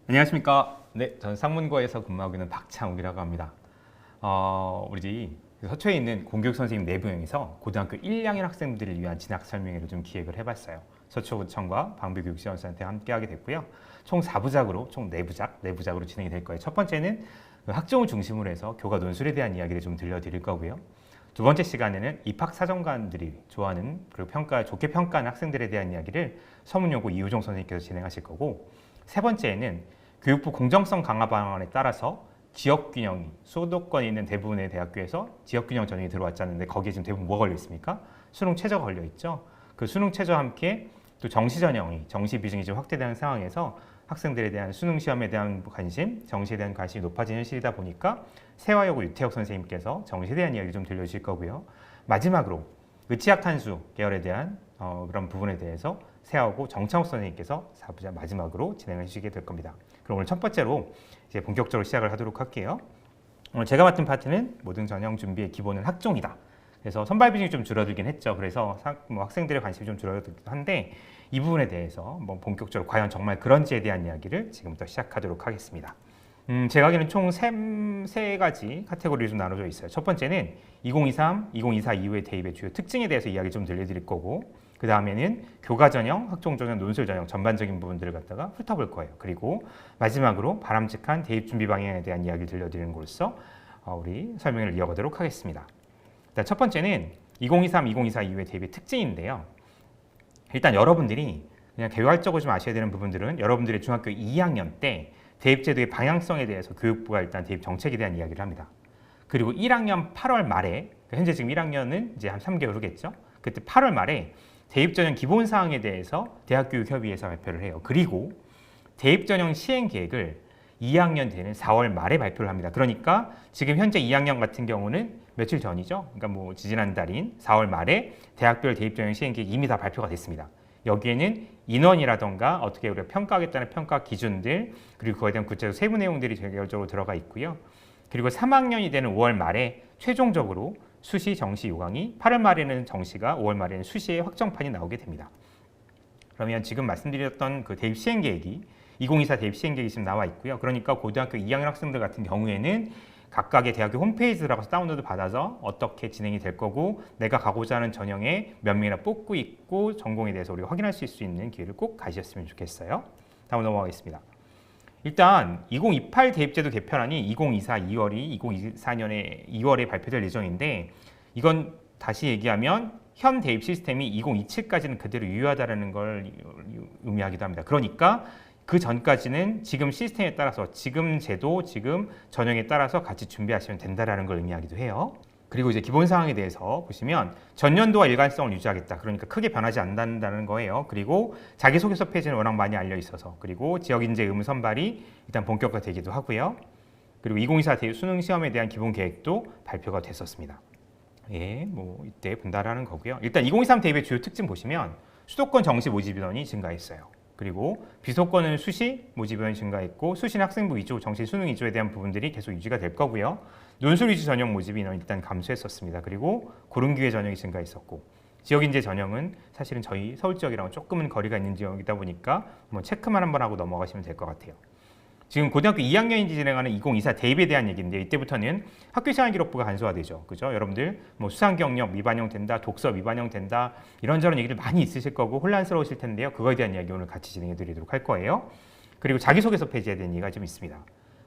안녕하십니까. 네, 저는 상문고에서 근무하고 있는 박창욱이라고 합니다. 우리 서초에 있는 공교육 선생님 내부형에서 고등학교 1, 2학년 학생들을 위한 진학 설명회를 좀 기획을 해봤어요. 서초구청과 방배교육지원센터와 함께하게 됐고요. 총 4부작으로, 총 4부작으로 진행이 될 거예요. 첫 번째는 학종을 중심으로 해서 교과 논술에 대한 이야기를 좀 들려드릴 거고요. 두 번째 시간에는 입학사정관들이 좋아하는 그리고 좋게 평가하는 학생들에 대한 이야기를 서문여고 이우종 선생님께서 진행하실 거고, 세 번째에는 교육부 공정성 강화 방안에 따라서 지역균형이 수도권에 있는 대부분의 대학교에서 지역균형 전형이 들어왔지 않는데 거기에 지금 대부분 뭐가 걸려 있습니까? 수능 최저가 걸려 있죠. 그 수능 최저와 함께 또 정시 전형이 정시 비중이 좀 확대되는 상황에서 학생들에 대한 수능 시험에 대한 관심, 정시에 대한 관심이 높아진 현실이다 보니까 세화여고 유태혁 선생님께서 정시에 대한 이야기 좀 들려주실 거고요. 마지막으로 의치학탄수 계열에 대한 그런 부분에 대해서 세화여고 정창욱 선생님께서 4부작 마지막으로 진행해 주시게 될 겁니다. 그럼 오늘 첫 번째로 이제 본격적으로 시작을 하도록 할게요. 오늘 제가 맡은 파트는 모든 전형 준비의 기본은 학종이다. 그래서 선발 비중이 좀 줄어들긴 했죠. 그래서 학생들의 관심이 좀 줄어들긴 한데 이 부분에 대해서 본격적으로 과연 정말 그런지에 대한 이야기를 지금부터 시작하도록 하겠습니다. 제가 알기로는 총 세 가지 카테고리로 좀 나눠져 있어요. 첫 번째는 2023, 2024 이후의 대입의 주요 특징에 대해서 이야기 좀 들려드릴 거고, 그 다음에는 교과 전형, 학종 전형, 논술 전형 전반적인 부분들을 갖다가 훑어볼 거예요. 그리고 마지막으로 바람직한 대입 준비 방향에 대한 이야기를 들려드리는 것으로서 우리 설명을 이어가도록 하겠습니다. 첫 번째는 2023, 2024 이후의 대입의 특징인데요. 일단 여러분들이 그냥 개괄적으로 좀 아셔야 되는 부분들은 여러분들의 중학교 2학년 때 대입제도의 방향성에 대해서 교육부가 일단 대입 정책에 대한 이야기를 합니다. 그리고 1학년 8월 말에, 현재 지금 1학년은 이제 한 3개월 후겠죠. 그때 8월 말에 대입전형 기본사항에 대해서 대학교육협의회에서 발표를 해요. 그리고 대입전형 시행계획을 2학년 되는 4월 말에 발표를 합니다. 그러니까 지금 현재 2학년 같은 경우는 며칠 전이죠. 그러니까 지지난달인 4월 말에 대학별 대입전형 시행계획이 이미 다 발표가 됐습니다. 여기에는 인원이라던가 어떻게 우리가 평가하겠다는 평가 기준들, 그리고 그거에 대한 구체적 세부 내용들이 개별적으로 들어가 있고요. 그리고 3학년이 되는 5월 말에 최종적으로 수시, 정시 요강이 8월 말에는 정시가, 5월 말에는 수시의 확정판이 나오게 됩니다. 그러면 지금 말씀드렸던 그 대입 시행 계획이 2024 대입 시행 계획이 지금 나와 있고요. 그러니까 고등학교 2학년 학생들 같은 경우에는 각각의 대학교 홈페이지 들어가서 다운로드 받아서 어떻게 진행이 될 거고, 내가 가고자 하는 전형에 몇 명이나 뽑고 있고 전공에 대해서 우리가 확인할 수 있는 기회를 꼭 가지셨으면 좋겠어요. 다음 넘어가겠습니다. 일단 2028 대입제도 개편안이 2024 2월이 2024년에 2월에 발표될 예정인데, 이건 다시 얘기하면 현 대입 시스템이 2027까지는 그대로 유효하다는 걸 의미하기도 합니다. 그러니까 그 전까지는 지금 시스템에 따라서, 지금 제도, 지금 전형에 따라서 같이 준비하시면 된다는 걸 의미하기도 해요. 그리고 이제 기본 사항에 대해서 보시면 전년도와 일관성을 유지하겠다. 그러니까 크게 변하지 않는다는 거예요. 그리고 자기소개서 페이지는 워낙 많이 알려 있어서, 그리고 지역인재 의무 선발이 일단 본격화되기도 하고요. 그리고 2024 대입 수능 시험에 대한 기본 계획도 발표가 됐었습니다. 예, 이때 본다라는 거고요. 일단 2023 대입의 주요 특징 보시면 수도권 정시 모집 인원이 증가했어요. 그리고 비수도권은 수시 모집 인원이 증가했고, 수시는 학생부 위주, 정시 수능 위주에 대한 부분들이 계속 유지가 될 거고요. 논술 위주 전형 모집 인원이 일단 감소했었습니다. 그리고 고른기회 전형이 증가했었고, 지역인재 전형은 사실은 저희 서울 지역이랑 조금은 거리가 있는 지역이다 보니까 체크만 한번 하고 넘어가시면 될 것 같아요. 지금 고등학교 2학년이 진행하는 2024 대입에 대한 얘기인데, 이때부터는 학교 시간 기록부가 간소화되죠. 그죠? 여러분들 수상 경력 미반영 된다, 독서 미반영 된다, 이런저런 얘기를 많이 있으실 거고 혼란스러우실 텐데요. 그거에 대한 이야기 오늘 같이 진행해 드리도록 할 거예요. 그리고 자기소개서 페이지에 대한 얘기가 좀 있습니다.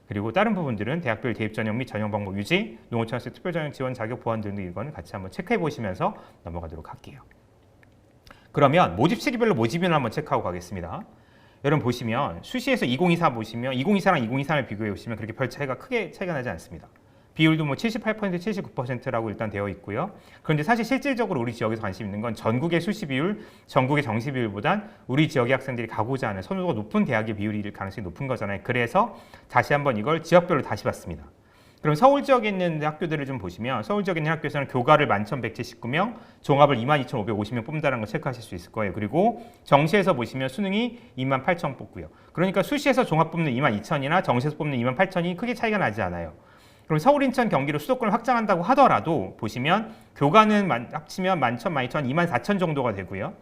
그리고 다른 부분들은 대학별 대입 전형 및 전형 방법 유지, 농어촌학생 특별 전형 지원 자격 보완 등등 이거는 같이 한번 체크해 보시면서 넘어가도록 할게요. 그러면 모집 시기별로 모집 인원 한번 체크하고 가겠습니다. 여러분 보시면 수시에서 2024 보시면 2024랑 2023을 비교해 보시면 그렇게 별 크게 차이가 나지 않습니다. 비율도 78%, 79%라고 일단 되어 있고요. 그런데 사실 실질적으로 우리 지역에서 관심 있는 건 전국의 수시 비율, 전국의 정시 비율보단 우리 지역의 학생들이 가고자 하는 선호도가 높은 대학의 비율일 가능성이 높은 거잖아요. 그래서 다시 한번 이걸 지역별로 다시 봤습니다. 그럼 서울 지역에 있는 학교들을 좀 보시면 서울 지역에 있는 학교에서는 교과를 11,179명, 종합을 22,550명 뽑는다는 걸 체크하실 수 있을 거예요. 그리고 정시에서 보시면 수능이 28,000 뽑고요. 그러니까 수시에서 종합 뽑는 22,000이나 정시에서 뽑는 28,000이 크게 차이가 나지 않아요. 그럼 서울, 인천, 경기로 수도권을 확장한다고 하더라도 보시면 교과는 합치면 11,000, 12,000, 24,000 정도가 되고요.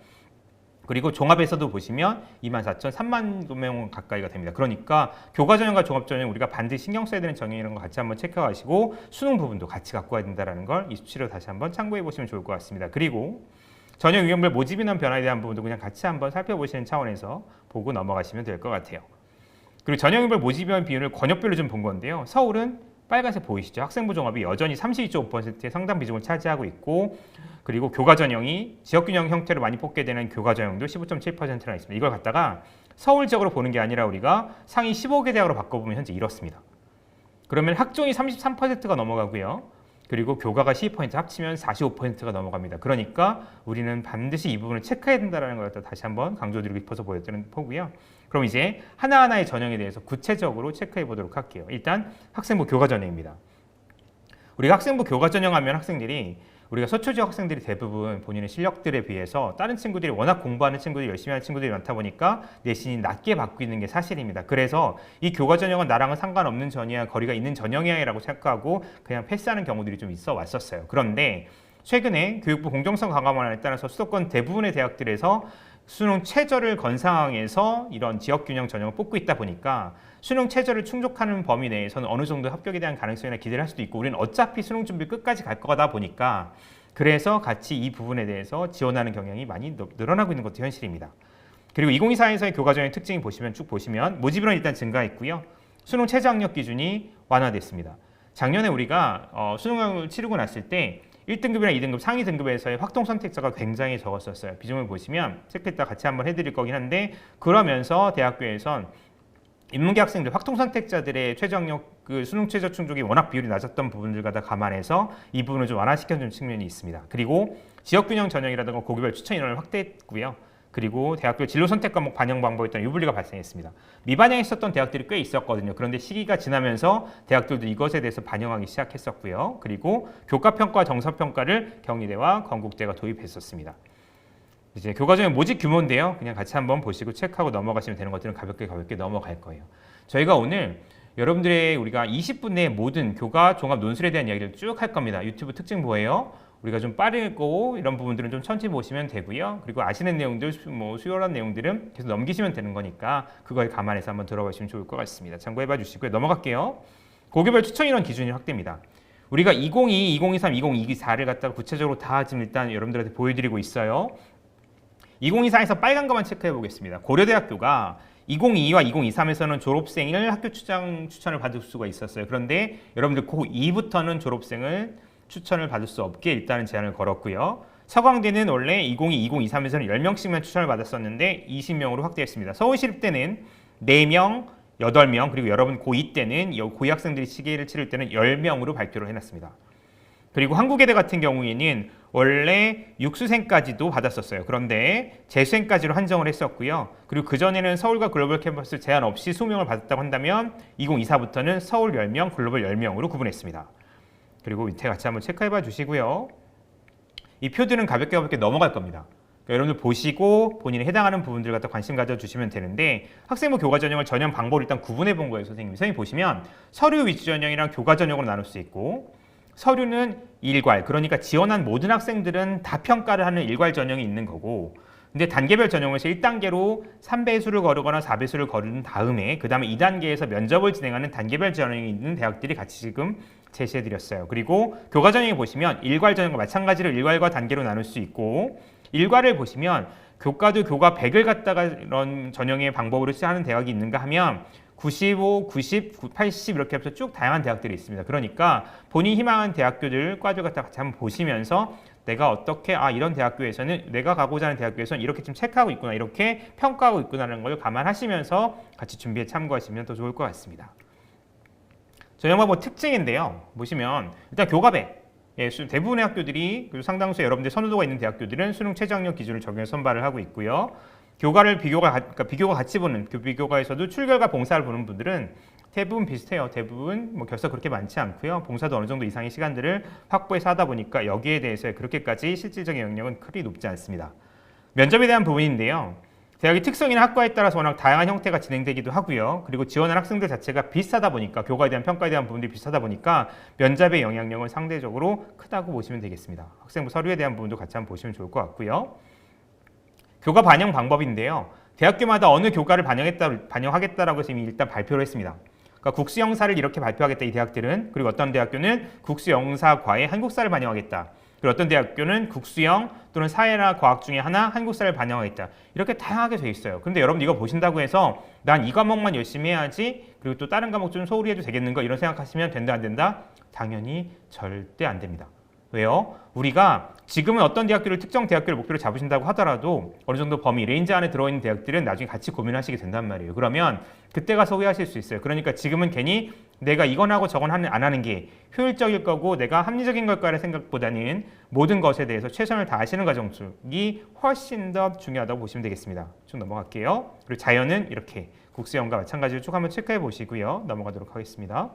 그리고 종합에서도 보시면 24,000, 3만 명 가까이가 됩니다. 그러니까 교과 전형과 종합 전형 우리가 반드시 신경 써야 되는 전형이라는 거 같이 한번 체크하시고 수능 부분도 같이 갖고 와야 된다는 걸 이 수치로 다시 한번 참고해 보시면 좋을 것 같습니다. 그리고 전형 유형별 모집 인원 변화에 대한 부분도 그냥 같이 한번 살펴보시는 차원에서 보고 넘어가시면 될 것 같아요. 그리고 전형 유형별 모집 인원 비율을 권역별로 좀 본 건데요. 서울은 빨간색 보이시죠? 학생부 종합이 여전히 32.5%의 상당 비중을 차지하고 있고, 그리고 교과 전형이 지역균형 형태로 많이 뽑게 되는 교과 전형도 15.7%나 있습니다. 이걸 갖다가 서울 지역으로 보는 게 아니라 우리가 상위 15개 대학으로 바꿔보면 현재 이렇습니다. 그러면 학종이 33%가 넘어가고요. 그리고 교과가 12% 합치면 45%가 넘어갑니다. 그러니까 우리는 반드시 이 부분을 체크해야 된다는 걸 다시 한번 강조드리고 싶어서 보였던 포고요. 그럼 이제 하나하나의 전형에 대해서 구체적으로 체크해 보도록 할게요. 일단 학생부 교과 전형입니다. 우리가 학생부 교과 전형하면 학생들이 우리가 서초 지역 학생들이 대부분 본인의 실력들에 비해서 다른 친구들이 워낙 공부하는 친구들이 열심히 하는 친구들이 많다 보니까 내신이 낮게 받고 있는 게 사실입니다. 그래서 이 교과 전형은 나랑은 상관없는 전이야, 거리가 있는 전형이야 라고 생각하고 그냥 패스하는 경우들이 좀 있어 왔었어요. 그런데 최근에 교육부 공정성 강화안에 따라서 수도권 대부분의 대학들에서 수능 최저를 건 상황에서 이런 지역균형 전형을 뽑고 있다 보니까 수능 최저를 충족하는 범위 내에서는 어느 정도 합격에 대한 가능성이나 기대를 할 수도 있고, 우리는 어차피 수능 준비 끝까지 갈 거다 보니까 그래서 같이 이 부분에 대해서 지원하는 경향이 많이 늘어나고 있는 것도 현실입니다. 그리고 2024에서의 교과전형의 특징이 보시면 쭉 보시면 모집 인원이 일단 증가했고요. 수능 최저 학력 기준이 완화됐습니다. 작년에 우리가 수능을 치르고 났을 때 1등급이나 2등급 상위 등급에서의 확통 선택자가 굉장히 적었었어요. 비중을 보시면 체크했다 같이 한번 해드릴 거긴 한데, 그러면서 대학교에선 인문계 학생들 확통 선택자들의 최저학력 수능 최저 충족이 워낙 비율이 낮았던 부분들과 다 감안해서 이 부분을 좀 완화시켜준 측면이 있습니다. 그리고 지역균형 전형이라든가 고교별 추천 인원을 확대했고요. 그리고 대학교 진로 선택 과목 반영 방법에 따른 유불리가 발생했습니다. 미반영했었던 대학들이 꽤 있었거든요. 그런데 시기가 지나면서 대학들도 이것에 대해서 반영하기 시작했었고요. 그리고 교과평가 정서평가를 경희대와 건국대가 도입했었습니다. 이제 교과전형 모집 규모인데요. 그냥 같이 한번 보시고 체크하고 넘어가시면 되는 것들은 가볍게 넘어갈 거예요. 저희가 오늘 여러분들의 우리가 20분 내에 모든 교과 종합 논술에 대한 이야기를 쭉 할 겁니다. 유튜브 특징 뭐예요? 우리가 좀 빠르고 이런 부분들은 좀 천천히 보시면 되고요. 그리고 아시는 내용들, 수요란 내용들은 계속 넘기시면 되는 거니까 그걸 감안해서 한번 들어보시면 좋을 것 같습니다. 참고해봐 주시고요. 넘어갈게요. 고교별 추천 인원 기준이 확대입니다. 우리가 2022, 2023, 2024를 갖다가 구체적으로 다 지금 일단 여러분들한테 보여드리고 있어요. 2024에서 빨간 것만 체크해 보겠습니다. 고려대학교가 2022와 2023에서는 졸업생을 학교 추천을 받을 수가 있었어요. 그런데 여러분들 고2부터는 졸업생을 추천을 받을 수 없게 일단은 제한을 걸었고요. 서강대는 원래 2022, 2023에서는 10명씩만 추천을 받았었는데 20명으로 확대했습니다. 서울시립 때는 4명, 8명, 그리고 여러분 고2 때는 고2 학생들이 시기를 치를 때는 10명으로 발표를 해놨습니다. 그리고 한국외대 같은 경우에는 원래 육수생까지도 받았었어요. 그런데 재수생까지로 한정을 했었고요. 그리고 그전에는 서울과 글로벌 캠퍼스 제한 없이 수명을 받았다고 한다면 2024부터는 서울 10명, 글로벌 10명으로 구분했습니다. 그리고 밑에 같이 한번 체크해봐 주시고요. 이 표들은 가볍게 넘어갈 겁니다. 그러니까 여러분들 보시고 본인에 해당하는 부분들 갖다 관심 가져주시면 되는데, 학생부 교과 전형을 전형 방법을 일단 구분해 본 거예요. 선생님 보시면 서류 위주 전형이랑 교과 전형으로 나눌 수 있고, 서류는 일괄, 그러니까 지원한 모든 학생들은 다 평가를 하는 일괄 전형이 있는 거고, 근데 단계별 전형에서 1단계로 3배수를 거르거나 4배수를 거른 다음에 그 다음에 2단계에서 면접을 진행하는 단계별 전형이 있는 대학들이 같이 지금 제시해드렸어요. 그리고 교과 전형에 보시면 일괄 전형과 마찬가지로 일괄과 단계로 나눌 수 있고, 일괄을 보시면 교과도 교과 100을 갖다가 이런 전형의 방법으로 하는 대학이 있는가 하면 95, 90, 80 이렇게 해서 쭉 다양한 대학들이 있습니다. 그러니까 본인 희망하는 대학교들 과들 갖다 같이 한번 보시면서 내가 어떻게 이런 대학교에서는 내가 가고자 하는 대학교에서는 이렇게 좀 체크하고 있구나, 이렇게 평가하고 있구나라는 걸 감안하시면서 같이 준비에 참고하시면 더 좋을 것 같습니다. 전형 방법 특징인데요. 보시면 일단 교과배, 대부분의 학교들이 상당수 여러분들 선호도가 있는 대학교들은 수능 최저학력 기준을 적용해서 선발을 하고 있고요. 교과를 비교가 같이 보는 비교과에서도 출결과 봉사를 보는 분들은 대부분 비슷해요. 대부분 결석 그렇게 많지 않고요. 봉사도 어느 정도 이상의 시간들을 확보해서 하다 보니까 여기에 대해서 그렇게까지 실질적인 영향력은 크게 높지 않습니다. 면접에 대한 부분인데요. 대학의 특성이나 학과에 따라서 워낙 다양한 형태가 진행되기도 하고요. 그리고 지원한 학생들 자체가 비슷하다 보니까 교과에 대한 평가에 대한 부분들이 비슷하다 보니까 면접의 영향력은 상대적으로 크다고 보시면 되겠습니다. 학생부 서류에 대한 부분도 같이 한번 보시면 좋을 것 같고요. 교과 반영 방법인데요. 대학교마다 어느 교과를 반영하겠다라고 해서 이미 일단 발표를 했습니다. 그러니까 국수영사를 이렇게 발표하겠다 이 대학들은. 그리고 어떤 대학교는 국수영사과에 한국사를 반영하겠다. 그리고 어떤 대학교는 국수영 또는 사회나 과학 중에 하나 한국사를 반영하겠다. 이렇게 다양하게 돼 있어요. 그런데 여러분 이거 보신다고 해서 난 이 과목만 열심히 해야지 그리고 또 다른 과목 좀 소홀히 해도 되겠는가 이런 생각하시면 된다 안 된다? 당연히 절대 안 됩니다. 왜요? 우리가 지금은 어떤 대학교를 특정 대학교를 목표로 잡으신다고 하더라도 어느 정도 범위, 레인지 안에 들어있는 대학들은 나중에 같이 고민하시게 된단 말이에요. 그러면 그때 가서 후회하실 수 있어요. 그러니까 지금은 괜히 내가 이건 하고 저건 안 하는 게 효율적일 거고 내가 합리적인 걸까라는 생각보다는 모든 것에 대해서 최선을 다하시는 과정 쪽이 훨씬 더 중요하다고 보시면 되겠습니다. 쭉 넘어갈게요. 그리고 자연은 이렇게 국수영과 마찬가지로 쭉 한번 체크해 보시고요. 넘어가도록 하겠습니다.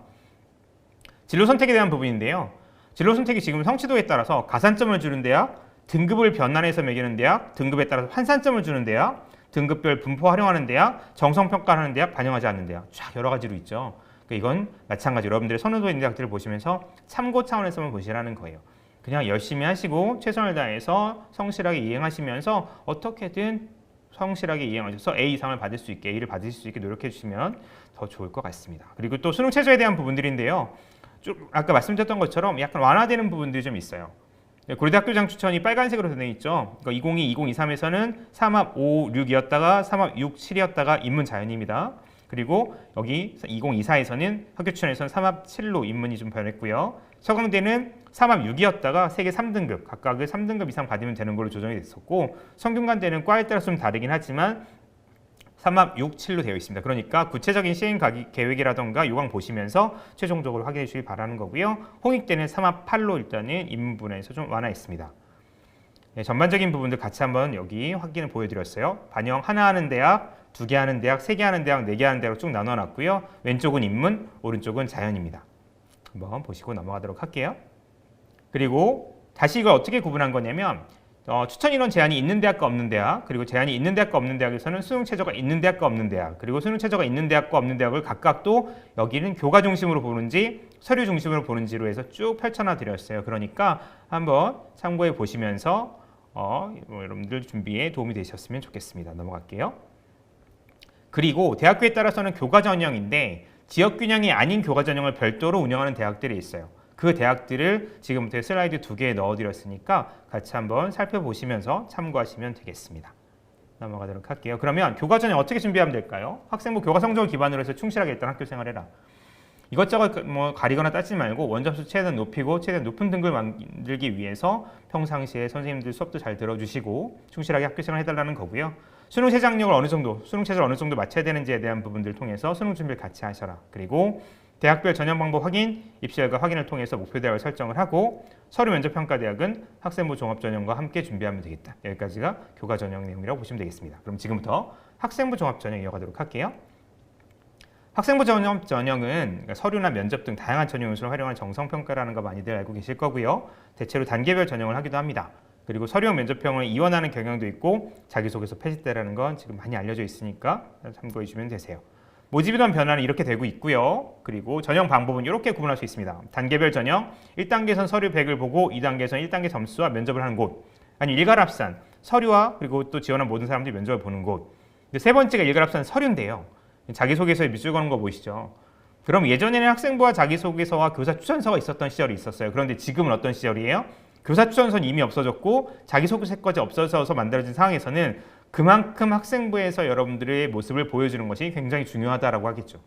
진로 선택에 대한 부분인데요. 진로 선택이 지금 성취도에 따라서 가산점을 주는 대학, 등급을 변환해서 매기는 대학, 등급에 따라서 환산점을 주는 대학, 등급별 분포 활용하는 대학, 정성평가하는 대학, 반영하지 않는 대학 쫙 여러 가지로 있죠. 그러니까 이건 마찬가지로 여러분들의 선호도에 있는 대학들을 보시면서 참고 차원에서만 보시라는 거예요. 그냥 열심히 하시고 최선을 다해서 성실하게 이행하시면서 어떻게든 성실하게 이행하셔서 A 이상을 받을 수 있게, A를 받으실 수 있게 노력해 주시면 더 좋을 것 같습니다. 그리고 또 수능 최저에 대한 부분들인데요. 좀 아까 말씀드렸던 것처럼 약간 완화되는 부분들이 좀 있어요. 고려대학교장 추천이 빨간색으로 되어 있죠. 그러니까 2022, 2023에서는 3합 5, 6이었다가 3합 6, 7이었다가 인문 자연입니다. 그리고 여기 2024에서는 학교 추천에서는 3합 7로 인문이 좀 변했고요. 서강대는 3합 6이었다가 세계 3등급, 각각을 3등급 이상 받으면 되는 걸로 조정이 됐었고 성균관대는 과에 따라 좀 다르긴 하지만 3합 6, 7로 되어 있습니다. 그러니까 구체적인 시행 계획이라던가 요강 보시면서 최종적으로 확인해 주시기 바라는 거고요. 홍익대는 3합 8로 일단은 인문분에서 좀 완화했습니다. 네, 전반적인 부분들 같이 한번 여기 확인을 보여드렸어요. 반영 하나 하는 대학, 2개 하는 대학, 3개 하는 대학, 4개 하는 대학으로 쭉 나눠놨고요. 왼쪽은 인문, 오른쪽은 자연입니다. 한번 보시고 넘어가도록 할게요. 그리고 다시 이걸 어떻게 구분한 거냐면 추천 인원 제한이 있는 대학과 없는 대학, 그리고 제한이 있는 대학과 없는 대학에서는 수능 최저가 있는 대학과 없는 대학, 그리고 수능 최저가 있는 대학과 없는 대학을 각각 또 여기는 교과 중심으로 보는지 서류 중심으로 보는지로 해서 쭉 펼쳐놔 드렸어요. 그러니까 한번 참고해 보시면서 여러분들 준비에 도움이 되셨으면 좋겠습니다. 넘어갈게요. 그리고 대학교에 따라서는 교과 전형인데 지역 균형이 아닌 교과 전형을 별도로 운영하는 대학들이 있어요. 그 대학들을 지금부터 슬라이드 2개에 넣어드렸으니까 같이 한번 살펴보시면서 참고하시면 되겠습니다. 넘어가도록 할게요. 그러면 교과 전형 어떻게 준비하면 될까요? 학생부 교과 성적을 기반으로 해서 충실하게 일단 학교 생활해라. 이것저것 가리거나 따지지 말고 원점수 최대한 높이고 최대한 높은 등급을 만들기 위해서 평상시에 선생님들 수업도 잘 들어주시고 충실하게 학교 생활 해달라는 거고요. 수능 최저학력을 수능 최저를 어느 정도 맞춰야 되는지에 대한 부분들을 통해서 수능 준비를 같이 하셔라. 그리고 대학별 전형 방법 확인, 입시 결과 확인을 통해서 목표 대학을 설정을 하고 서류 면접 평가 대학은 학생부 종합 전형과 함께 준비하면 되겠다. 여기까지가 교과 전형 내용이라고 보시면 되겠습니다. 그럼 지금부터 학생부 종합 전형 이어가도록 할게요. 학생부 전형은 그러니까 서류나 면접 등 다양한 전형 요소를 활용한 정성평가라는 거 많이들 알고 계실 거고요. 대체로 단계별 전형을 하기도 합니다. 그리고 서류형 면접형을 이원하는 경향도 있고 자기소개서 폐지대라는 건 지금 많이 알려져 있으니까 참고해 주시면 되세요. 모집인원 변화는 이렇게 되고 있고요. 그리고 전형 방법은 이렇게 구분할 수 있습니다. 단계별 전형, 1단계에선 서류 100을 보고 2단계에선 1단계 점수와 면접을 하는 곳, 아니 일괄합산, 서류와 그리고 또 지원한 모든 사람들이 면접을 보는 곳. 근데 세 번째가 일괄합산 서류인데요. 자기소개서에 밑줄 거는 거 보이시죠? 그럼 예전에는 학생부와 자기소개서와 교사 추천서가 있었던 시절이 있었어요. 그런데 지금은 어떤 시절이에요? 교사 추천서는 이미 없어졌고 자기소개서까지 없어져서 만들어진 상황에서는 그만큼 학생부에서 여러분들의 모습을 보여주는 것이 굉장히 중요하다고 하겠죠.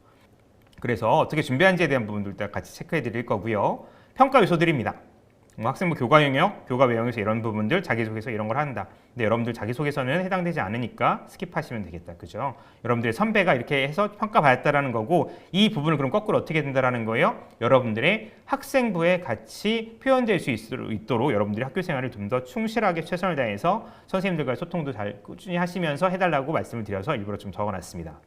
그래서 어떻게 준비하는지에 대한 부분들도 같이 체크해 드릴 거고요. 평가 요소들입니다. 학생부 교과 영역, 교과 외형에서 이런 부분들, 자기소개서 이런 걸 한다. 근데 여러분들 자기소개서는 해당되지 않으니까 스킵하시면 되겠다. 그죠? 여러분들의 선배가 이렇게 해서 평가받았다라는 거고 이 부분을 그럼 거꾸로 어떻게 된다라는 거예요? 여러분들의 학생부에 같이 표현될 수 있도록 여러분들이 학교 생활을 좀 더 충실하게 최선을 다해서 선생님들과의 소통도 잘 꾸준히 하시면서 해달라고 말씀을 드려서 일부러 좀 적어놨습니다.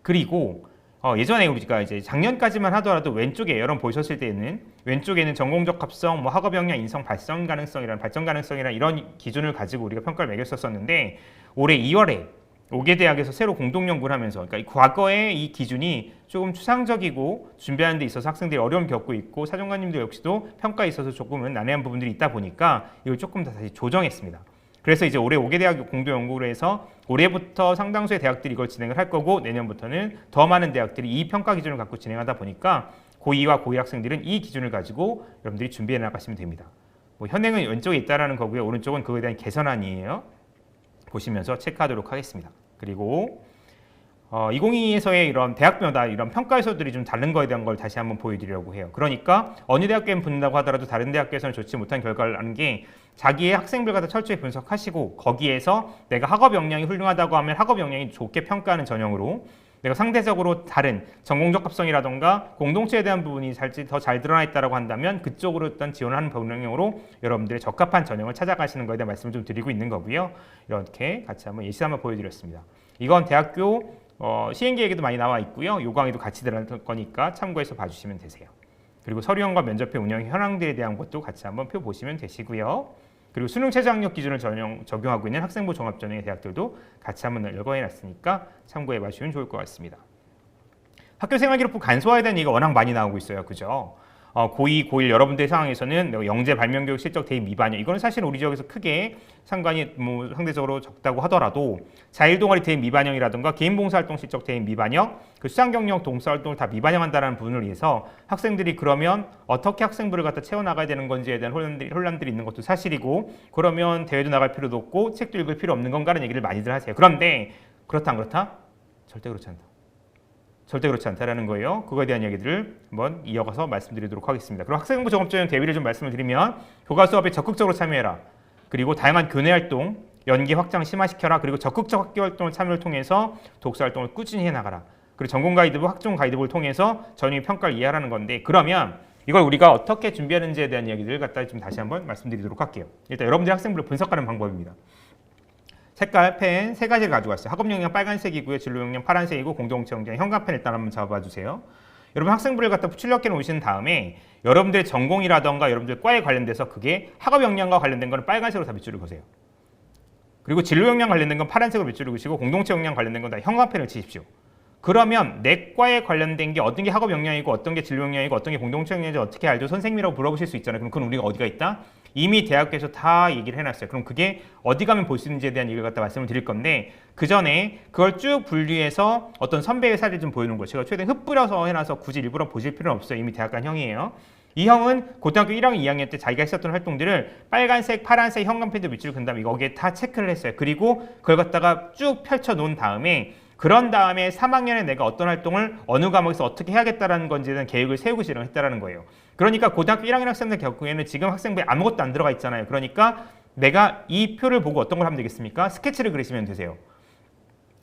그리고 예전에 우리가 이제 작년까지만 하더라도 왼쪽에 여러분 보셨을 때는 왼쪽에는 전공적 합성, 학업 역량, 인성 발전 가능성이라는 이런 기준을 가지고 우리가 평가를 매겼었었는데 올해 2월에 5개 대학에서 새로 공동 연구를 하면서 그러니까 과거에 이 기준이 조금 추상적이고 준비하는 데 있어서 학생들이 어려움 겪고 있고 사정관님들 역시도 평가에 있어서 조금은 난해한 부분들이 있다 보니까 이걸 조금 더 다시 조정했습니다. 그래서 이제 올해 5개 대학 공동 연구를 해서 올해부터 상당수의 대학들이 이걸 진행을 할 거고 내년부터는 더 많은 대학들이 이 평가 기준을 갖고 진행하다 보니까 고2와 고1 학생들은 이 기준을 가지고 여러분들이 준비해 나가시면 됩니다. 뭐 현행은 왼쪽에 있다라는 거고요. 오른쪽은 그거에 대한 개선안이에요. 보시면서 체크하도록 하겠습니다. 그리고 2022에서의 이런 대학별마다 이런 평가 요소들이 좀 다른 거에 대한 걸 다시 한번 보여드리려고 해요. 그러니까 어느 대학교에 붙는다고 하더라도 다른 대학교에서는 좋지 못한 결과를 하는 게 자기의 학생들 갖다 철저히 분석하시고 거기에서 내가 학업 역량이 훌륭하다고 하면 학업 역량이 좋게 평가하는 전형으로 내가 상대적으로 다른 전공적 합성이라던가 공동체에 대한 부분이 더 잘 드러나 있다고 한다면 그쪽으로 일단 지원하는 방향으로 여러분들의 적합한 전형을 찾아가시는 거에 대한 말씀을 좀 드리고 있는 거고요. 이렇게 같이 한번 예시 한번 보여드렸습니다. 이건 대학교 시행계획에도 많이 나와 있고요. 요강에도 같이 들어갈 거니까 참고해서 봐주시면 되세요. 그리고 서류형과 면접회 운영 현황들에 대한 것도 같이 한번 표 보시면 되시고요. 그리고 수능 최저 학력 기준을 적용하고 있는 학생부 종합전형의 대학들도 같이 한번 열거해놨으니까 참고해 봐주시면 좋을 것 같습니다. 학교생활기록부 간소화에 대한 얘기가 워낙 많이 나오고 있어요. 그죠? 고2, 고1 여러분들의 상황에서는 영재 발명교육 실적 대입 미반영 이거는 사실 우리 지역에서 크게 상관이 뭐 상대적으로 적다고 하더라도 자율동아리 대입 미반영이라든가 개인봉사활동 실적 대입 미반영 그 수상경력 동사활동을 다 미반영한다는 부분을 위해서 학생들이 그러면 어떻게 학생부를 갖다 채워나가야 되는 건지에 대한 혼란들이 있는 것도 사실이고 그러면 대회도 나갈 필요도 없고 책도 읽을 필요 없는 건가라는 얘기를 많이들 하세요. 그런데 그렇다 안 그렇다? 절대 그렇지 않다. 절대 그렇지 않다라는 거예요. 그거에 대한 얘기들을 한번 이어가서 말씀드리도록 하겠습니다. 그리고 학생부 종합전형 대비를 좀 말씀을 드리면 교과 수업에 적극적으로 참여해라. 그리고 다양한 교내 활동, 연계 확장 심화시켜라. 그리고 적극적 학교 활동을 참여를 통해서 독서 활동을 꾸준히 해나가라. 그리고 전공 가이드북, 학종 가이드북을 통해서 전형의 평가를 이해하라는 건데 그러면 이걸 우리가 어떻게 준비하는지에 대한 이야기들을 갖다 좀 다시 한번 말씀드리도록 할게요. 일단 여러분들이 학생부를 분석하는 방법입니다. 색깔, 펜 세 가지를 가져왔어요. 학업 역량 빨간색이고요. 진로 역량 파란색이고 공동체 역량 형광펜 일단 한번 잡아주세요. 여러분 학생부를 갖다 출력해 놓으신 다음에 여러분들의 전공이라던가 여러분들 과에 관련돼서 그게 학업 역량과 관련된 거는 빨간색으로 다 밑줄을 그으세요. 그리고 진로 역량 관련된 건 파란색으로 밑줄을 그으시고 공동체 역량 관련된 건 다 형광펜을 치십시오. 그러면 내 과에 관련된 게 어떤 게 학업 역량이고 어떤 게 진로 역량이고 어떤 게 공동체 역량인지 어떻게 알죠? 선생님이라고 물어보실 수 있잖아요. 그럼 그건 우리가 어디가 있다? 이미 대학교에서 다 얘기를 해놨어요. 그럼 그게 어디 가면 볼 수 있는지에 대한 얘기를 갖다 말씀을 드릴 건데 그 전에 그걸 쭉 분류해서 어떤 선배의 사례를 좀 보여놓은 거예요. 제가 최대한 흩뿌려서 해놔서 굳이 일부러 보실 필요는 없어요. 이미 대학간 형이에요. 이 형은 고등학교 1학년, 2학년 때 자기가 했었던 활동들을 빨간색, 파란색 형광펜도 밑줄을 근 다음에 거기에 다 체크를 했어요. 그리고 그걸 갖다가 쭉 펼쳐 놓은 다음에 그런 다음에 3학년에 내가 어떤 활동을 어느 과목에서 어떻게 해야겠다라는 건지에 대한 계획을 세우고 진행했다라는 거예요. 그러니까 고등학교 1학년 학생들 경우에는 지금 학생부에 아무것도 안 들어가 있잖아요. 그러니까 내가 이 표를 보고 어떤 걸 하면 되겠습니까? 스케치를 그리시면 되세요.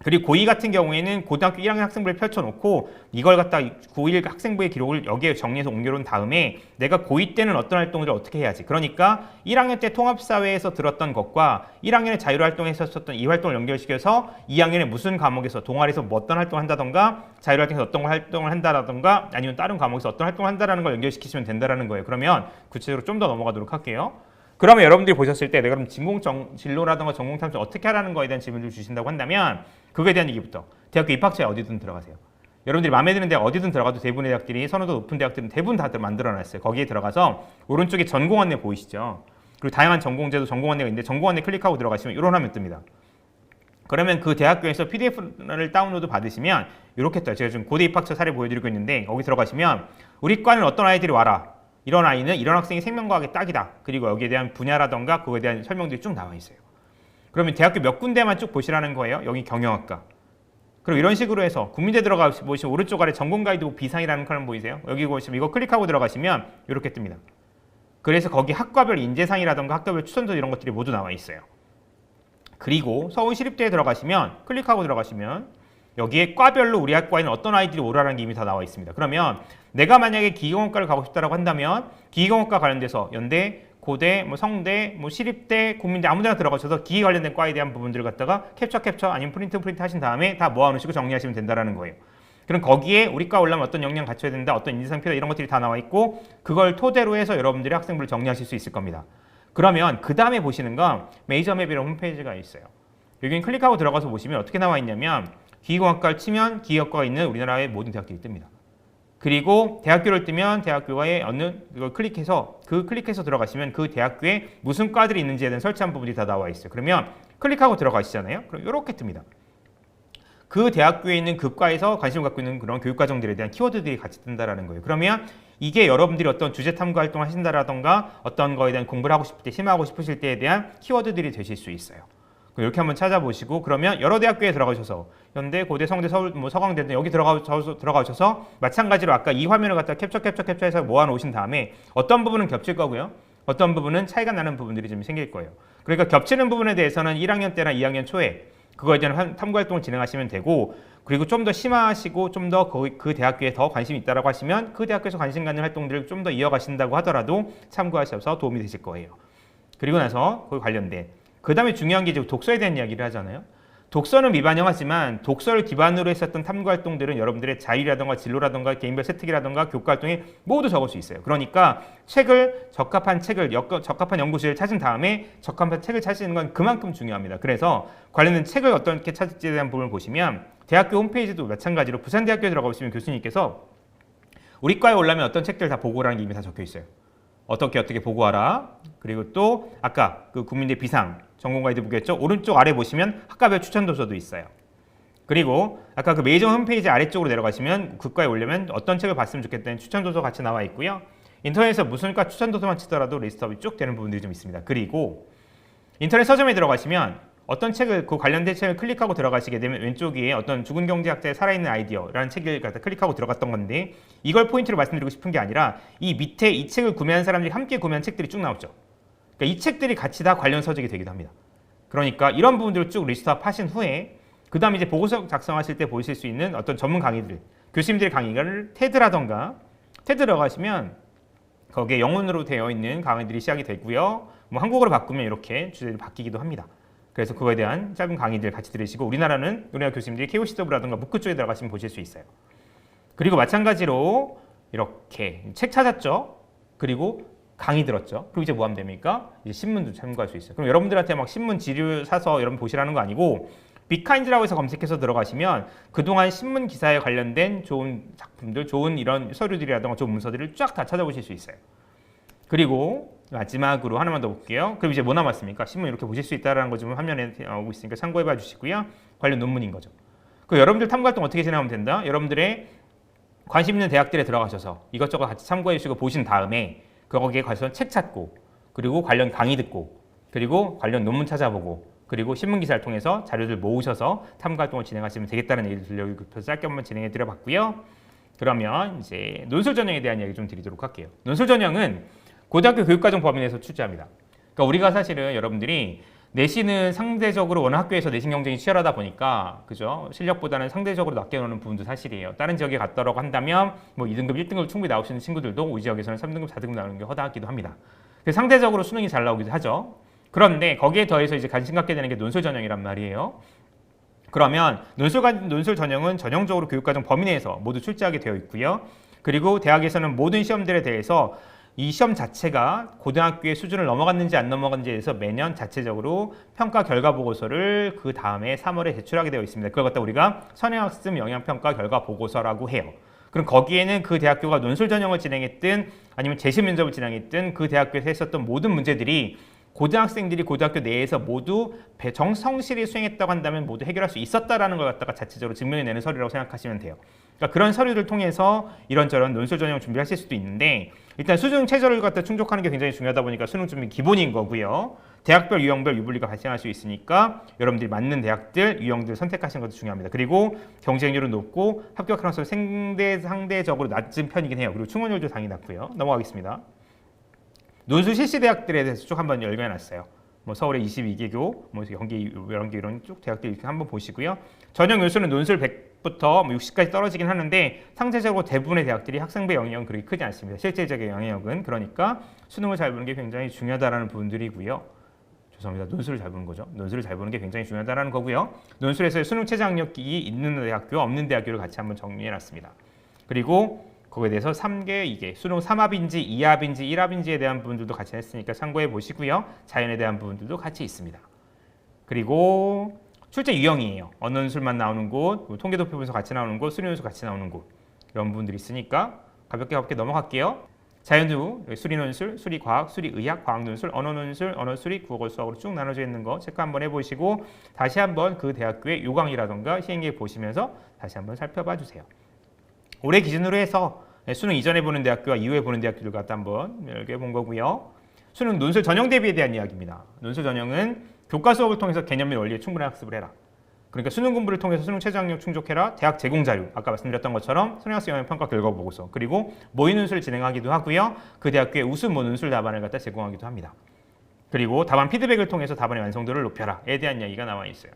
그리고 고2 같은 경우에는 고등학교 1학년 학생부를 펼쳐놓고 이걸 갖다 고1 학생부의 기록을 여기에 정리해서 옮겨놓은 다음에 내가 고2 때는 어떤 활동을 어떻게 해야지. 그러니까 1학년 때 통합사회에서 들었던 것과 1학년에 자율활동에서 했었던 이 활동을 연결시켜서 2학년에 무슨 과목에서 동아리에서 뭐 어떤 활동을 한다던가 자율활동에서 어떤 활동을 한다던가 아니면 다른 과목에서 어떤 활동을 한다는 걸 연결시키시면 된다는 거예요. 그러면 구체적으로 좀 더 넘어가도록 할게요. 그러면 여러분들이 보셨을 때 내가 그럼 진로라든가 전공 탐색 어떻게 하라는 거에 대한 질문을 주신다고 한다면 그거에 대한 얘기부터 대학교 입학처에 어디든 들어가세요. 여러분들이 마음에 드는 대학 어디든 들어가도 대부분의 대학들이 선호도 높은 대학들은 대부분 다 만들어놨어요. 거기에 들어가서 오른쪽에 전공 안내 보이시죠? 그리고 다양한 전공제도 전공 안내가 있는데 전공 안내 클릭하고 들어가시면 이런 화면 뜹니다. 그러면 그 대학교에서 PDF를 다운로드 받으시면 이렇게 떠요. 제가 지금 고대 입학처 사례 보여드리고 있는데 거기 들어가시면 우리 과는 어떤 아이들이 와라. 이런 아이는 이런 학생이 생명과학에 딱이다. 그리고 여기에 대한 분야라던가 그거에 대한 설명들이 쭉 나와 있어요. 그러면 대학교 몇 군데만 쭉 보시라는 거예요. 여기 경영학과. 그리고 이런 식으로 해서 국민대 들어가 보시면 오른쪽 아래 전공 가이드북 비상이라는 컬럼 보이세요? 여기 보시면 이거 클릭하고 들어가시면 이렇게 뜹니다. 그래서 거기 학과별 인재상이라던가 학과별 추천서 이런 것들이 모두 나와 있어요. 그리고 서울시립대에 들어가시면 클릭하고 들어가시면 여기에 과별로 우리 학과에는 어떤 아이들이 오라는 게 이미 다 나와 있습니다. 그러면 내가 만약에 기계공학과를 가고 싶다라고 한다면 기계공학과 관련돼서 연대, 고대, 뭐 성대, 뭐 시립대, 국민대 아무데나 들어가셔서 기계 관련된 과에 대한 부분들을 갖다가 캡처 아니면 프린트 하신 다음에 다 모아놓으시고 정리하시면 된다는 거예요. 그럼 거기에 우리 과 올라면 어떤 역량 갖춰야 된다, 어떤 인지상표다 이런 것들이 다 나와 있고 그걸 토대로 해서 여러분들이 학생부를 정리하실 수 있을 겁니다. 그러면 그 다음에 보시는 건 메이저맵이라는 홈페이지가 있어요. 여기는 클릭하고 들어가서 보시면 어떻게 나와 있냐면 기계공학과를 치면 기계학과가 있는 우리나라의 모든 대학들이 뜹니다. 그리고 대학교를 뜨면 대학교에 어느 이걸 클릭해서 들어가시면 그 대학교에 무슨 과들이 있는지에 대한 설치한 부분이 다 나와 있어요. 그러면 클릭하고 들어가시잖아요. 그럼 이렇게 뜹니다. 그 대학교에 있는 그 과에서 관심을 갖고 있는 그런 교육과정들에 대한 키워드들이 같이 뜬다라는 거예요. 그러면 이게 여러분들이 어떤 주제 탐구 활동을 하신다라던가 어떤 거에 대한 공부를 하고 싶을 때, 심화하고 싶으실 때에 대한 키워드들이 되실 수 있어요. 이렇게 한번 찾아보시고 그러면 여러 대학교에 들어가셔서 현대, 고대, 성대, 서울, 서강대든 여기 들어가셔서 마찬가지로 아까 이 화면을 갖다 캡처해서 모아놓으신 다음에 어떤 부분은 겹칠 거고요. 어떤 부분은 차이가 나는 부분들이 좀 생길 거예요. 그러니까 겹치는 부분에 대해서는 1학년 때나 2학년 초에 그거에 대한 탐구 활동을 진행하시면 되고 그리고 좀 더 심화하시고 좀 더 그 대학교에 더 관심이 있다라고 하시면 그 대학교에서 관심 갖는 활동들을 좀 더 이어가신다고 하더라도 참고하셔서 도움이 되실 거예요. 그리고 나서 그 관련된 그 다음에 중요한 게 이제 독서에 대한 이야기를 하잖아요. 독서는 미반영하지만 독서를 기반으로 했었던 탐구 활동들은 여러분들의 자율이라던가 진로라던가 개인별 세특이라던가 교과 활동에 모두 적을 수 있어요. 그러니까 적합한 연구실을 찾은 다음에 적합한 책을 찾으시는 건 그만큼 중요합니다. 그래서 관련된 책을 어떻게 찾을지에 대한 부분을 보시면 대학교 홈페이지도 마찬가지로 부산대학교에 들어가 보시면 교수님께서 우리 과에 오려면 어떤 책들 다 보고라는 게 이미 다 적혀 있어요. 어떻게 보고하라. 그리고 또 아까 그 국민대 비상 전공 가이드북이었죠. 오른쪽 아래 보시면 학과별 추천 도서도 있어요. 그리고 아까 그 메이저 홈페이지 아래쪽으로 내려가시면 국과에 오려면 어떤 책을 봤으면 좋겠다는 추천 도서 같이 나와 있고요. 인터넷에서 무슨 과 추천 도서만 치더라도 리스트업이 쭉 되는 부분들이 좀 있습니다. 그리고 인터넷 서점에 들어가시면 어떤 책을 그 관련된 책을 클릭하고 들어가시게 되면 왼쪽 위에 어떤 죽은 경제학자의 살아있는 아이디어라는 책을 갖다 클릭하고 들어갔던 건데 이걸 포인트로 말씀드리고 싶은 게 아니라 이 밑에 이 책을 구매한 사람들이 함께 구매한 책들이 쭉 나오죠. 그러니까 이 책들이 같이 다 관련 서적이 되기도 합니다. 그러니까 이런 부분들을 쭉 리스트업 하신 후에 그 다음에 이제 보고서 작성하실 때 보실 수 있는 어떤 전문 강의들, 교수님들의 강의를 테드 들어가시면 거기에 영문으로 되어 있는 강의들이 시작이 되고요. 뭐 한국어로 바꾸면 이렇게 주제들이 바뀌기도 합니다. 그래서 그거에 대한 짧은 강의들 같이 들으시고 우리나라 교수님들이 KOCW라든가 무크 쪽에 들어가시면 보실 수 있어요. 그리고 마찬가지로 이렇게 책 찾았죠. 그리고 강의 들었죠. 그리고 이제 뭐 하면 됩니까? 이제 신문도 참고할 수 있어요. 그럼 여러분들한테 막 신문 지류 사서 여러분 보시라는 거 아니고 빅카인즈라고 해서 검색해서 들어가시면 그동안 신문 기사에 관련된 좋은 작품들, 좋은 이런 서류들이라든가 좋은 문서들을 쫙 다 찾아보실 수 있어요. 그리고 마지막으로 하나만 더 볼게요. 그럼 이제 뭐 남았습니까? 신문 이렇게 보실 수 있다는 거 지금 화면에 나오고 있으니까 참고해봐 주시고요. 관련 논문인 거죠. 그 여러분들 탐구 활동 어떻게 진행하면 된다? 여러분들의 관심 있는 대학들에 들어가셔서 이것저것 같이 참고해 주시고 보신 다음에 거기에 가서 책 찾고 그리고 관련 강의 듣고 그리고 관련 논문 찾아보고 그리고 신문 기사를 통해서 자료들 모으셔서 탐구 활동을 진행하시면 되겠다는 얘기를 들려서 짧게 한번 진행해 드려 봤고요. 그러면 이제 논술 전형에 대한 이야기 좀 드리도록 할게요. 논술 전형은 고등학교 교육과정 범위 내에서 출제합니다. 그러니까 우리가 사실은 여러분들이 내신은 상대적으로 워낙 학교에서 내신 경쟁이 치열하다 보니까 그죠? 실력보다는 상대적으로 낮게 나오는 부분도 사실이에요. 다른 지역에 갔다라고 한다면 뭐 2등급, 1등급 충분히 나올 수 있는 친구들도 우리 지역에서는 3등급, 4등급 나오는 게 허다하기도 합니다. 상대적으로 수능이 잘 나오기도 하죠. 그런데 거기에 더해서 이제 관심 갖게 되는 게 논술 전형이란 말이에요. 그러면 논술 전형은 전형적으로 교육과정 범위 내에서 모두 출제하게 되어 있고요. 그리고 대학에서는 모든 시험들에 대해서 이 시험 자체가 고등학교의 수준을 넘어갔는지 안 넘어갔는지에 대해서 매년 자체적으로 평가 결과 보고서를 그 다음에 3월에 제출하게 되어 있습니다. 그걸 갖다 우리가 선행학습 영향평가 결과 보고서라고 해요. 그럼 거기에는 그 대학교가 논술 전형을 진행했든 아니면 재심 면접을 진행했든 그 대학교에서 했었던 모든 문제들이 고등학생들이 고등학교 내에서 모두 성실히 수행했다고 한다면 모두 해결할 수 있었다라는 걸 갖다가 자체적으로 증명해내는 서류라고 생각하시면 돼요. 그러니까 그런 서류를 통해서 이런저런 논술 전형을 준비하실 수도 있는데 일단 수능 최저를 갖다 충족하는 게 굉장히 중요하다 보니까 수능 준비 기본인 거고요. 대학별, 유형별 유불리가 발생할 수 있으니까 여러분들이 맞는 대학들, 유형들 선택하시는 것도 중요합니다. 그리고 경쟁률은 높고 합격 가능성이 상대적으로 낮은 편이긴 해요. 그리고 충원율도 당연히 낮고요. 넘어가겠습니다. 논술 실시 대학들에 대해서 쭉 한번 열거해놨어요. 뭐 서울의 22개교, 뭐 경기 이런 쭉 대학들 이렇게 한번 보시고요. 전형 요소는 논술 100부터 60까지 떨어지긴 하는데 상대적으로 대부분의 대학들이 학생부 영향은 그렇게 크지 않습니다. 실제적인 영향력은 그러니까 수능을 잘 보는 게 굉장히 중요하다라는 부분들이고요. 죄송합니다. 논술을 잘 보는 거죠. 논술을 잘 보는 게 굉장히 중요하다라는 거고요. 논술에서의 수능 최저 학력이 있는 대학교, 없는 대학교를 같이 한번 정리해놨습니다. 그리고 거기에 대해서 3개, 2개, 수능 3합인지 2합인지 1합인지에 대한 부분들도 같이 했으니까 참고해 보시고요. 자연에 대한 부분들도 같이 있습니다. 그리고 출제 유형이에요. 언어논술만 나오는 곳, 통계도표 분석 같이 나오는 곳, 수능 논술 같이 나오는 곳. 이런 부분들이 있으니까 가볍게 넘어갈게요. 자연수, 수리논술, 수리과학, 수리의학, 과학논술, 언어논술, 언어수리, 국어, 수학으로 쭉 나눠져 있는 거 체크 한번 해보시고 다시 한번 그 대학교의 요강이라던가 시행계획 보시면서 다시 한번 살펴봐 주세요. 올해 기준으로 해서 수능 이전에 보는 대학교와 이후에 보는 대학교를 갖다 한번 열게 본 거고요. 수능 논술 전형 대비에 대한 이야기입니다. 논술 전형은 교과 수업을 통해서 개념 및 원리에 충분히 학습을 해라. 그러니까 수능 공부를 통해서 수능 최저학력 충족해라. 대학 제공 자료, 아까 말씀드렸던 것처럼 수능학생 영역 평가 결과 보고서, 그리고 모의 논술을 진행하기도 하고요. 그 대학교의 우수 논술 답안을 갖다 제공하기도 합니다. 그리고 답안 피드백을 통해서 답안의 완성도를 높여라에 대한 이야기가 나와 있어요.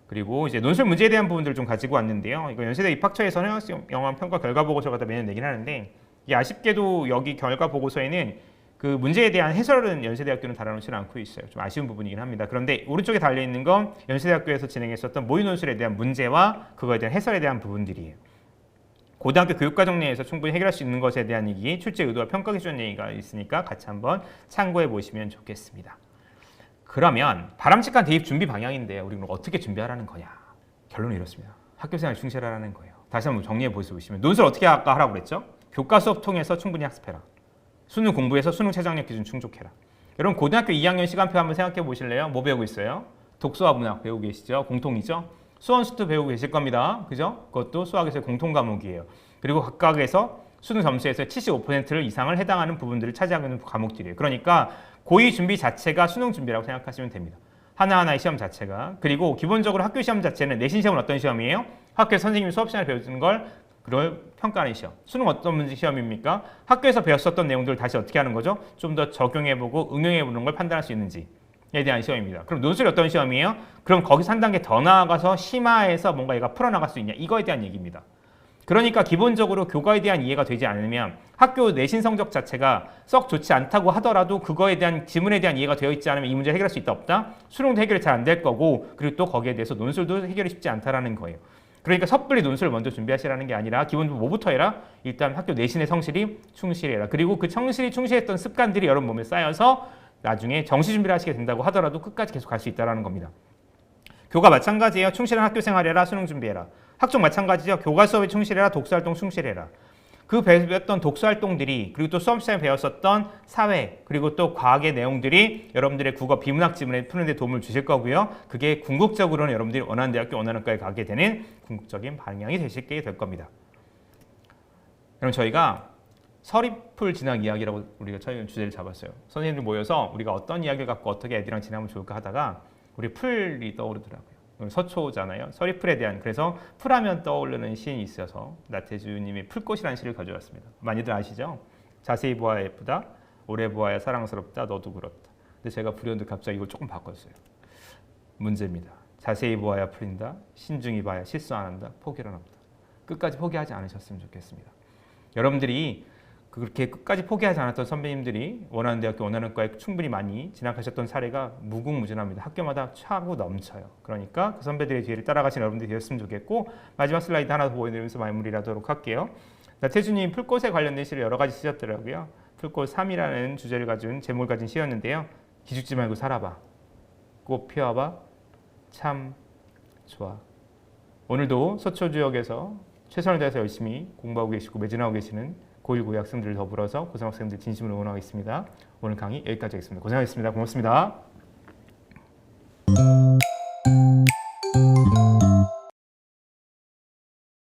그리고 이제 논술 문제에 대한 부분들을 좀 가지고 왔는데요. 이거 연세대 입학처에서 수능학생 영역 평가 결과 보고서 갖다 매년 내긴 하는데, 이게 아쉽게도 여기 결과 보고서에는 그 문제에 대한 해설은 연세대학교는 달아놓지 않고 있어요. 좀 아쉬운 부분이긴 합니다. 그런데 오른쪽에 달려있는 건 연세대학교에서 진행했었던 모의 논술에 대한 문제와 그거에 대한 해설에 대한 부분들이에요. 고등학교 교육과정 내에서 충분히 해결할 수 있는 것에 대한 얘기, 출제 의도와 평가 기준 얘기가 있으니까 같이 한번 참고해 보시면 좋겠습니다. 그러면 바람직한 대입 준비 방향인데 우리는 어떻게 준비하라는 거냐? 결론은 이렇습니다. 학교생활 충실하라는 거예요. 다시 한번 정리해 보시면 논술 어떻게 하라고 그랬죠? 교과 수업 통해서 충분히 학습해라. 수능 공부해서 수능 최저학력 기준 충족해라. 여러분 고등학교 2학년 시간표 한번 생각해 보실래요? 뭐 배우고 있어요? 독서와 문학 배우고 계시죠? 공통이죠? 수원수도 배우고 계실 겁니다. 그죠? 그것도 수학에서의 공통 과목이에요. 그리고 각각에서 수능 점수에서 75%를 이상을 해당하는 부분들을 차지하고 있는 과목들이에요. 그러니까 고2 준비 자체가 수능 준비라고 생각하시면 됩니다. 하나하나의 시험 자체가. 그리고 기본적으로 학교 시험 자체는 내신 시험은 어떤 시험이에요? 학교 선생님이 수업 시간에 배우는 걸 그걸 평가하는 시험. 수능 어떤 문제 시험입니까? 학교에서 배웠었던 내용들을 다시 어떻게 하는 거죠? 좀 더 적용해보고 응용해보는 걸 판단할 수 있는지에 대한 시험입니다. 그럼 논술이 어떤 시험이에요? 그럼 거기서 한 단계 더 나아가서 심화해서 뭔가 얘가 풀어나갈 수 있냐? 이거에 대한 얘기입니다. 그러니까 기본적으로 교과에 대한 이해가 되지 않으면 학교 내신 성적 자체가 썩 좋지 않다고 하더라도 그거에 대한 지문에 대한 이해가 되어 있지 않으면 이 문제를 해결할 수 있다 없다? 수능도 해결이 잘 안 될 거고, 그리고 또 거기에 대해서 논술도 해결이 쉽지 않다라는 거예요. 그러니까 섣불리 논술을 먼저 준비하시라는 게 아니라 기본적으로 뭐부터 해라? 일단 학교 내신의 성실히 충실해라. 그리고 그 성실히 충실했던 습관들이 여러분 몸에 쌓여서 나중에 정시 준비를 하시게 된다고 하더라도 끝까지 계속 갈 수 있다는 겁니다. 교과 마찬가지예요. 충실한 학교 생활해라. 수능 준비해라. 학종 마찬가지죠. 교과 수업에 충실해라. 독서활동 충실해라. 그 배웠던 독서활동들이, 그리고 또 수업 시간에 배웠었던 사회, 그리고 또 과학의 내용들이 여러분들의 국어 비문학 지문에 푸는 데 도움을 주실 거고요. 그게 궁극적으로는 여러분들이 원하는 대학교, 원하는 과에 가게 되는 궁극적인 방향이 되시게 될 겁니다. 그럼 저희가 서리풀 진학 이야기라고 우리가 주제를 잡았어요. 선생님들 모여서 우리가 어떤 이야기를 갖고 어떻게 애들이랑 지나면 좋을까 하다가 우리 풀이 떠오르더라고요. 서초잖아요. 서리풀에 대한, 그래서 풀하면 떠오르는 시인이 있어서 나태주님의 풀꽃이라는 시를 가져왔습니다. 많이들 아시죠? 자세히 보아야 예쁘다, 오래 보아야 사랑스럽다, 너도 그렇다. 근데 제가 불현듯 갑자기 이걸 조금 바꿨어요. 문제입니다. 자세히 보아야 풀린다, 신중히 봐야 실수 안 한다, 포기는 없다. 끝까지 포기하지 않으셨으면 좋겠습니다. 여러분들이 그렇게 끝까지 포기하지 않았던 선배님들이 원하는 대학교, 원하는 과에 충분히 많이 진학하셨던 사례가 무궁무진합니다. 학교마다 차고 넘쳐요. 그러니까 그 선배들의 뒤를 따라가신 여러분들이 되었으면 좋겠고, 마지막 슬라이드 하나 더 보여드리면서 마무리를 하도록 할게요. 태주님 풀꽃에 관련된 시를 여러 가지 쓰셨더라고요. 풀꽃 3이라는 주제를 가진 제목을 가진 시였는데요. 기죽지 말고 살아봐. 꽃 피워봐. 참 좋아. 오늘도 서초 지역에서 최선을 다해서 열심히 공부하고 계시고 매진하고 계시는 고1, 고2 학생들을 더불어서 고등학생들 진심으로 응원하겠습니다. 오늘 강의 여기까지 하겠습니다. 고생하셨습니다. 고맙습니다.